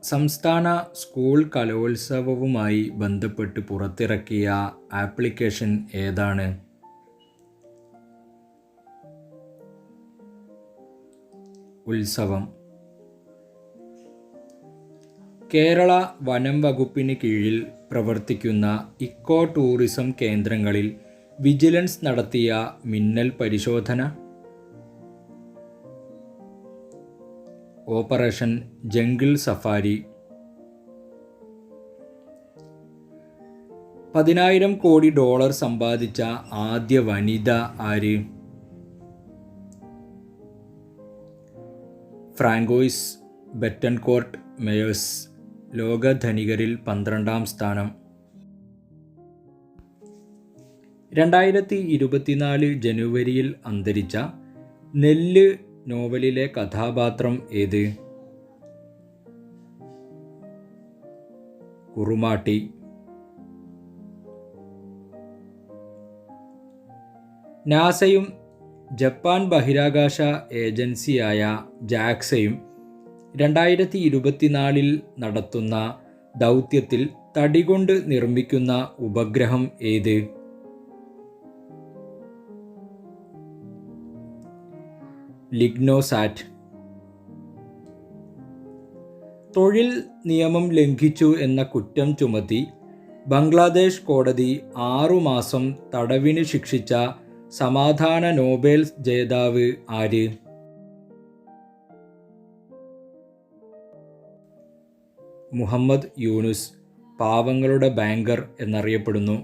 സംസ്ഥാന സ്കൂൾ കലോത്സവവുമായി ബന്ധപ്പെട്ട് പുറത്തിറക്കിയ ആപ്ലിക്കേഷൻ ഏതാണ്? ഉത്സവം. കേരള വനം വകുപ്പിന് കീഴിൽ പ്രവർത്തിക്കുന്ന ഇക്കോ ടൂറിസം കേന്ദ്രങ്ങളിൽ വിജിലൻസ് നടത്തിയ മിന്നൽ പരിശോധന. Operation jungle safari. 10,000 കോടി ഡോളർ സമ്പാദിച്ച ആദ്യ വനിത ആര്? Francoise Bettencourt Meyers. ലോക ധനികരിൽ 12ാം സ്ഥാനം. 2024 ജനുവരിയിൽ അന്തരിച്ച നെല്ല് നോവലിലെ കഥാപാത്രം ഏത്? കുറുമാട്ടി. നാസയും ജപ്പാൻ ബഹിരാകാശ ഏജൻസിയായ ജാക്സയും 2024 നടത്തുന്ന ദൗത്യത്തിൽ തടികൊണ്ട് നിർമ്മിക്കുന്ന ഉപഗ്രഹം ഏത്? ലിഗ്നോസാറ്റ്. തൊഴിൽ നിയമം ലംഘിച്ചു എന്ന കുറ്റം ചുമത്തി ബംഗ്ലാദേശ് കോടതി 6 മാസം തടവിന് ശിക്ഷിച്ച സമാധാന നോബൽ ജേതാവ് ആര്? മുഹമ്മദ് യൂനുസ്. പാവങ്ങളുടെ ബാങ്കർ എന്നറിയപ്പെടുന്നു.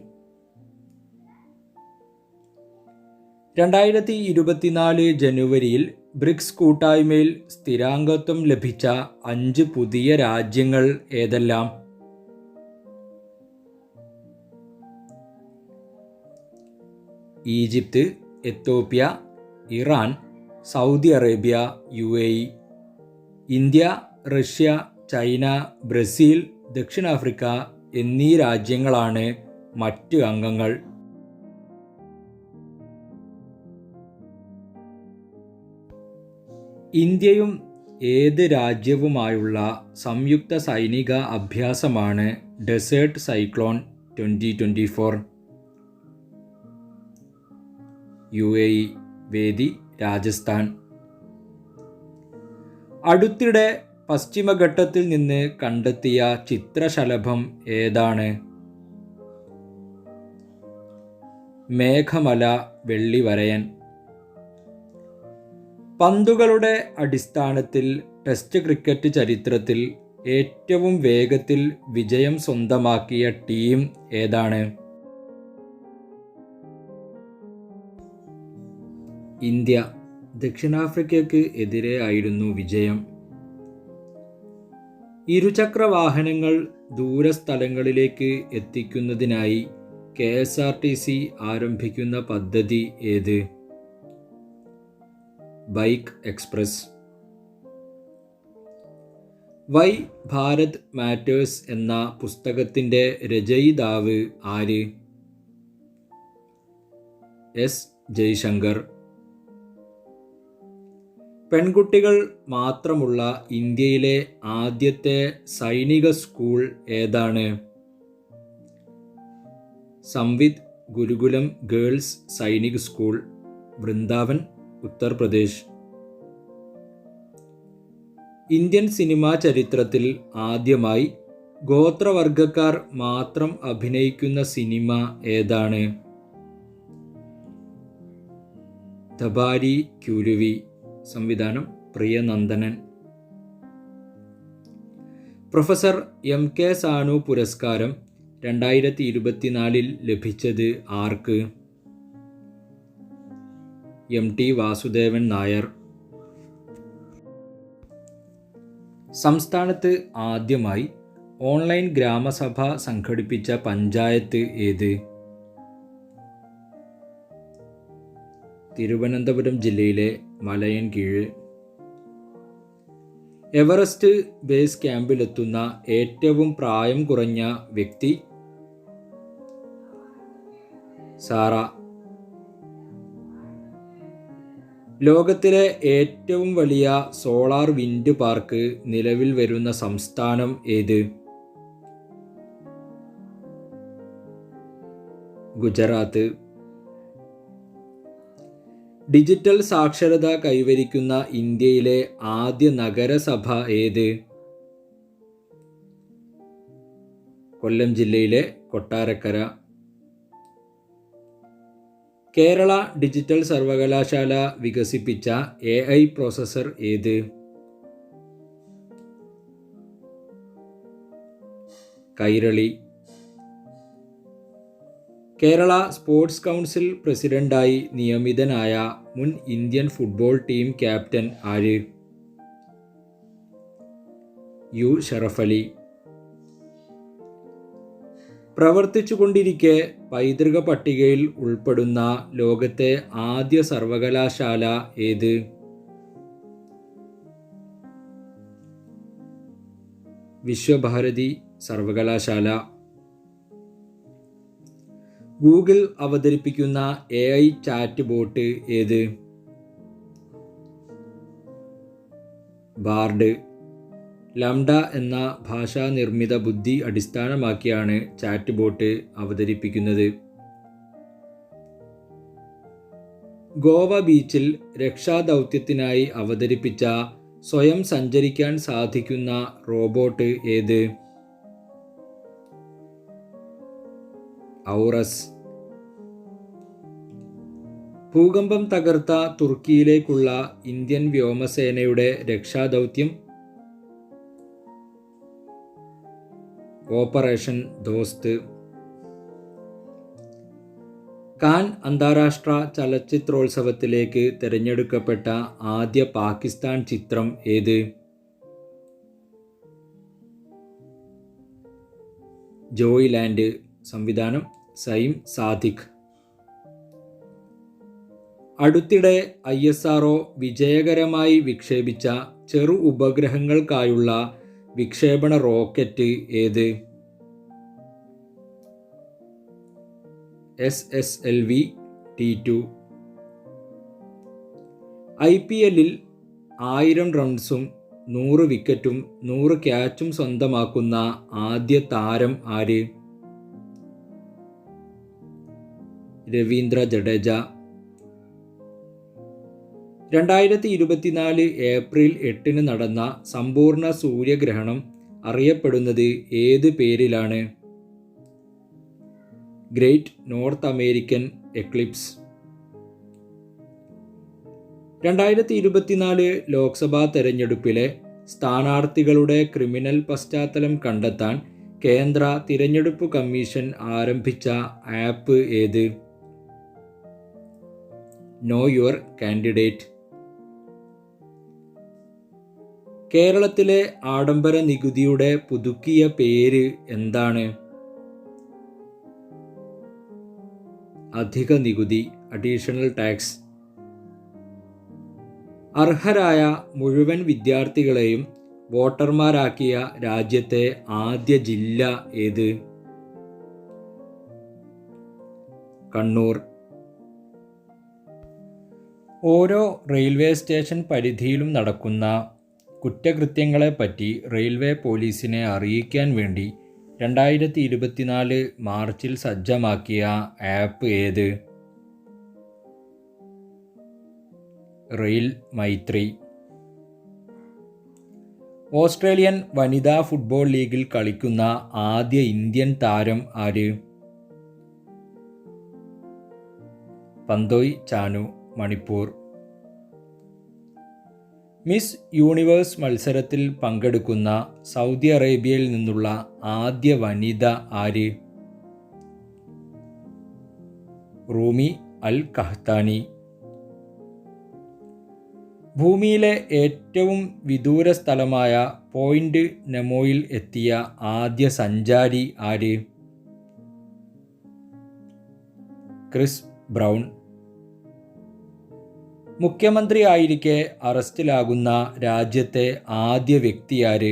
2024 ജനുവരിയിൽ ബ്രിക്സ് കൂട്ടായ്മയിൽ സ്ഥിരാംഗത്വം ലഭിച്ച 5 പുതിയ രാജ്യങ്ങൾ ഏതെല്ലാം? Egypt, Ethiopia, Iran, Saudi Arabia, UAE. India, Russia, China, Brazil, ദക്ഷിണാഫ്രിക്ക എന്നീ രാജ്യങ്ങളാണ് മറ്റ് അംഗങ്ങൾ. ഇന്ത്യയും ഏത് രാജ്യവുമായുള്ള സംയുക്ത സൈനിക അഭ്യാസമാണ് ഡെസേർട്ട് സൈക്ലോൺ 2024? UAE. വേദി രാജസ്ഥാൻ. അടുത്തിടെ പശ്ചിമഘട്ടത്തിൽ നിന്ന് കണ്ടെത്തിയ ചിത്രശലഭം ഏതാണ്? മേഘമല വെള്ളിവരയൻ. പന്തുകളുടെ അടിസ്ഥാനത്തിൽ ടെസ്റ്റ് ക്രിക്കറ്റ് ചരിത്രത്തിൽ ഏറ്റവും വേഗത്തിൽ വിജയം സ്വന്തമാക്കിയ ടീം ഏതാണ്? ഇന്ത്യ. ദക്ഷിണാഫ്രിക്കയ്ക്ക് എതിരെ ആയിരുന്നു വിജയം. ഇരുചക്ര വാഹനങ്ങൾ ദൂരസ്ഥലങ്ങളിലേക്ക് എത്തിക്കുന്നതിനായി KSRTC ആരംഭിക്കുന്ന പദ്ധതി ഏത്? Bike express. Why Bharat matters എന്ന പുസ്തകത്തിൻ്റെ രചയിതാവ് ആര്? S. ജയ്ശങ്കർ. പെൺകുട്ടികൾ മാത്രമുള്ള ഇന്ത്യയിലെ ആദ്യത്തെ സൈനിക സ്കൂൾ ഏതാണ്? Samvid Gurukulam girls Sainik school, Vrindavan, Uttar Pradesh. Indian സിനിമാ ചരിത്രത്തിൽ ആദ്യമായി ഗോത്രവർഗക്കാർ മാത്രം അഭിനയിക്കുന്ന സിനിമ ഏതാണ്? ദബാരി ക്യൂരുവി. സംവിധാനം പ്രിയനന്ദനൻ. പ്രൊഫസർ MK സാനു പുരസ്കാരം 2024 ലഭിച്ചത് ആർക്ക്? MT വാസുദേവൻ നായർ. സംസ്ഥാനത്ത് ആദ്യമായി ഓൺലൈൻ ഗ്രാമസഭ സംഘടിപ്പിച്ച പഞ്ചായത്ത് ഏത്? തിരുവനന്തപുരം ജില്ലയിലെ മലയൻകീഴ്. എവറസ്റ്റ് ബേസ് ക്യാമ്പിലെത്തുന്ന ഏറ്റവും പ്രായം കുറഞ്ഞ വ്യക്തി? സാറ. ലോകത്തിലെ ഏറ്റവും വലിയ സോളാർ വിൻഡ് പാർക്ക് നിലവിൽ വരുന്ന സംസ്ഥാനം ഏത്? ഗുജറാത്ത്. ഡിജിറ്റൽ സാക്ഷരത കൈവരിക്കുന്ന ഇന്ത്യയിലെ ആദ്യ നഗരസഭ ഏത്? കൊല്ലം ജില്ലയിലെ കൊട്ടാരക്കര. കേരള ഡിജിറ്റൽ സർവകലാശാല വികസിപ്പിച്ച AI പ്രോസസർ ഏത്? കൈരളി. കേരള സ്പോർട്സ് കൗൺസിൽ പ്രസിഡന്റായി നിയമിതനായ മുൻ ഇന്ത്യൻ ഫുട്ബോൾ ടീം ക്യാപ്റ്റൻ ആര്? U ഷറഫലി. പ്രവർത്തിച്ചുകൊണ്ടിരിക്കെ പൈതൃക പട്ടികയിൽ ഉൾപ്പെടുന്ന ലോകത്തെ ആദ്യ സർവകലാശാല ഏത്? വിശ്വഭാരതി സർവകലാശാല. ഗൂഗിൾ അവതരിപ്പിക്കുന്ന AI ചാറ്റ് ബോട്ട് ഏത്? ബാർഡ്. ലംഡ എന്ന ഭാഷാ നിർമ്മിത ബുദ്ധി അടിസ്ഥാനമാക്കിയാണ് ചാറ്റ് ബോട്ട് അവതരിപ്പിക്കുന്നത്. ഗോവ ബീച്ചിൽ രക്ഷാദൗത്യത്തിനായി അവതരിപ്പിച്ച സ്വയം സഞ്ചരിക്കാൻ സാധിക്കുന്ന റോബോട്ട് ഏത്? ഔറസ്. ഭൂകമ്പം തകർത്ത തുർക്കിയിലേക്കുള്ള ഇന്ത്യൻ വ്യോമസേനയുടെ രക്ഷാദൗത്യം ഓപ്പറേഷൻ ദോസ്ത്. കാൻ അന്താരാഷ്ട്ര ചലച്ചിത്രോത്സവത്തിലേക്ക് തിരഞ്ഞെടുക്കപ്പെട്ട ആദ്യ പാകിസ്ഥാൻ ചിത്രം ഏത്? ജോയ്ലാൻഡ്. സംവിധാനം സൈം സാദിഖ്. അടുത്തിടെ ISRO വിജയകരമായി വിക്ഷേപിച്ച ചെറു ഉപഗ്രഹങ്ങൾക്കായുള്ള വിക്ഷേപണ റോക്കറ്റ് ഏത്? SSLV-T2. IPL-ൽ 1000 റൺസും 100 വിക്കറ്റും 100 ക്യാച്ചും സ്വന്തമാക്കുന്ന ആദ്യ താരം ആര്? രവീന്ദ്ര ജഡേജ. 2024 ഏപ്രിൽ 8 നടന്ന സമ്പൂർണ്ണ സൂര്യഗ്രഹണം അറിയപ്പെടുന്നത് ഏത് പേരിലാണ്? Great north American Eclipse. 2024 Lok Sabha തെരഞ്ഞെടുപ്പിലെ സ്ഥാനാർത്ഥികളുടെ ക്രിമിനൽ പശ്ചാത്തലം കണ്ടെത്താൻ കേന്ദ്ര തിരഞ്ഞെടുപ്പ് കമ്മീഷൻ ആരംഭിച്ച ആപ്പ് ഏത്? No your candidate. കേരളത്തിലെ ആഡംബര നികുതിയുടെ പുതുക്കിയ പേര് എന്താണ്? അധിക നികുതി, അഡീഷണൽ ടാക്സ്. അർഹരായ മുഴുവൻ വിദ്യാർത്ഥികളെയും വോട്ടർമാരാക്കിയ രാജ്യത്തെ ആദ്യ ജില്ല ഏത്? കണ്ണൂർ. ഓരോ റെയിൽവേ സ്റ്റേഷൻ പരിധിയിലും നടക്കുന്ന കുറ്റകൃത്യങ്ങളെപ്പറ്റി റെയിൽവേ പോലീസിനെ അറിയിക്കാൻ വേണ്ടി 2024 മാർച്ചിൽ സജ്ജമാക്കിയ ആപ്പ് ഏത്? റെയിൽ മൈത്രി. ഓസ്ട്രേലിയൻ വനിതാ ഫുട്ബോൾ ലീഗിൽ കളിക്കുന്ന ആദ്യ ഇന്ത്യൻ താരം ആര്? പന്തോയ് ചാനു, മണിപ്പൂർ. മിസ് യൂണിവേഴ്സ് മത്സരത്തിൽ പങ്കെടുക്കുന്ന സൗദി അറേബ്യയിൽ നിന്നുള്ള ആദ്യ വനിത ആര്? റൂമി അൽ കഹ്താനി. ഭൂമിയിലെ ഏറ്റവും വിദൂര സ്ഥലമായ പോയിന്റ് നെമോയിൽ എത്തിയ ആദ്യ സഞ്ചാരി ആര്? Chris brown. മുഖ്യമന്ത്രി ആയിരിക്കെ അറസ്റ്റിലാകുന്ന രാജ്യത്തെ ആദ്യ വ്യക്തിയാര്?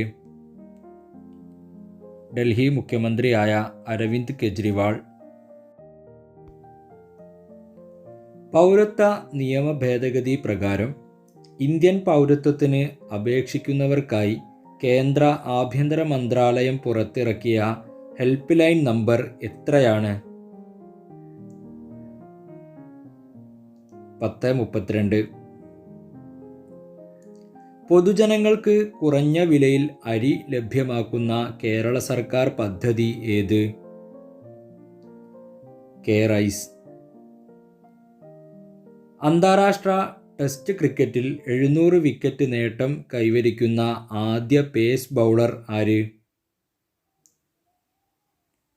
ഡൽഹി മുഖ്യമന്ത്രിയായ അരവിന്ദ് കെജ്രിവാൾ. പൗരത്വ നിയമ ഭേദഗതി പ്രകാരം ഇന്ത്യൻ പൗരത്വത്തിന് അപേക്ഷിക്കുന്നവർക്കായി കേന്ദ്ര ആഭ്യന്തര മന്ത്രാലയം പുറത്തിറക്കിയ ഹെൽപ്പ് ലൈൻ നമ്പർ എത്രയാണ്? 1032. പൊതുജനങ്ങൾക്ക് കുറഞ്ഞ വിലയിൽ അരി ലഭ്യമാക്കുന്ന കേരള സർക്കാർ പദ്ധതി ഏത്? കെ-റൈസ്. അന്താരാഷ്ട്ര ടെസ്റ്റ് ക്രിക്കറ്റിൽ 700 വിക്കറ്റ് നേട്ടം കൈവരിക്കുന്ന ആദ്യ പേസ് ബൗളർ ആര്?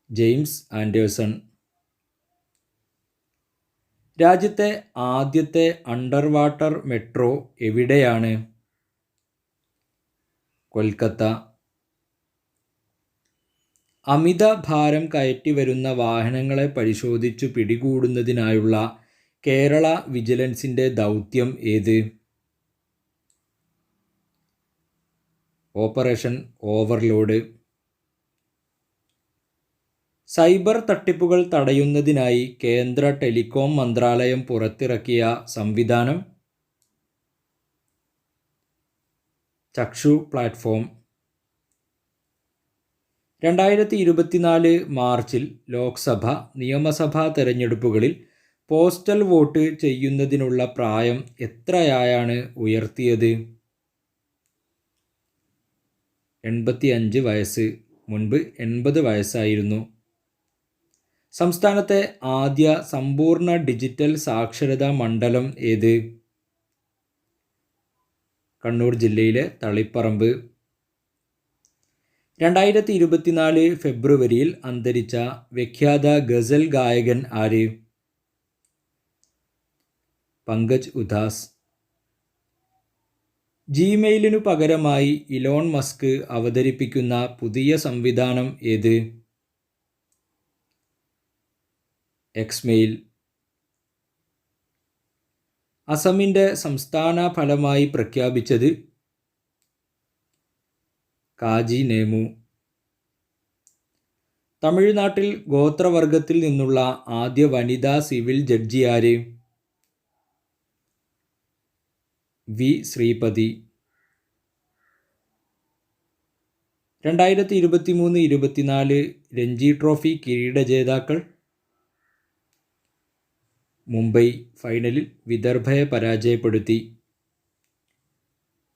James Anderson. രാജ്യത്തെ ആദ്യത്തെ അണ്ടർ വാട്ടർ മെട്രോ എവിടെയാണ്? കൊൽക്കത്ത. അമിത ഭാരം കയറ്റി വരുന്ന വാഹനങ്ങളെ പരിശോധിച്ചു പിടികൂടുന്നതിനായുള്ള കേരള വിജിലൻസിൻ്റെ ദൗത്യം ഏത്? Operation overload. സൈബർ തട്ടിപ്പുകൾ തടയുന്നതിനായി കേന്ദ്ര ടെലികോം മന്ത്രാലയം പുറത്തിറക്കിയ സംവിധാനം? ചക്ഷു പ്ലാറ്റ്ഫോം. 2024 മാർച്ചിൽ ലോക്സഭ, നിയമസഭാ തെരഞ്ഞെടുപ്പുകളിൽ പോസ്റ്റൽ വോട്ട് ചെയ്യുന്നതിനുള്ള പ്രായം എത്രയായാണ് ഉയർത്തിയത്? 85 വയസ്സ്. മുൻപ് 80 വയസ്സായിരുന്നു. സംസ്ഥാനത്തെ ആദ്യ സമ്പൂർണ്ണ ഡിജിറ്റൽ സാക്ഷരതാ മണ്ഡലം ഏത്? കണ്ണൂർ ജില്ലയിലെ തളിപ്പറമ്പ്. 2024 ഫെബ്രുവരിയിൽ അന്തരിച്ച വിഖ്യാത ഗസൽ ഗായകൻ ആര്? പങ്കജ് ഉധാസ്. ജിമെയിലിനു പകരമായി ഇലോൺ മസ്ക് അവതരിപ്പിക്കുന്ന പുതിയ സംവിധാനം ഏത്? എക്സ്മെയിൽ. അസമിൻ്റെ സംസ്ഥാന ഫലമായി പ്രഖ്യാപിച്ചത്? കാജി നേമു. തമിഴ്നാട്ടിൽ ഗോത്രവർഗത്തിൽ നിന്നുള്ള ആദ്യ വനിതാ സിവിൽ ജഡ്ജി ആര്? വി ശ്രീപതി. 2023-24 രഞ്ജി ട്രോഫി കിരീട ജേതാക്കൾ? മുംബൈ ഫൈനലിൽ വിദർഭയെ പരാജയപ്പെടുത്തി.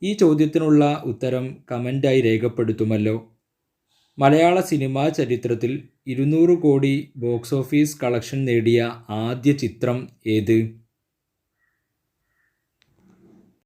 ഈ ചോദ്യത്തിനുള്ള ഉത്തരം കമൻ്റായി രേഖപ്പെടുത്തുമല്ലോ. മലയാള സിനിമാ ചരിത്രത്തിൽ 200 കോടി ബോക്സ് ഓഫീസ് കളക്ഷൻ നേടിയ ആദ്യ ചിത്രം ഏത്?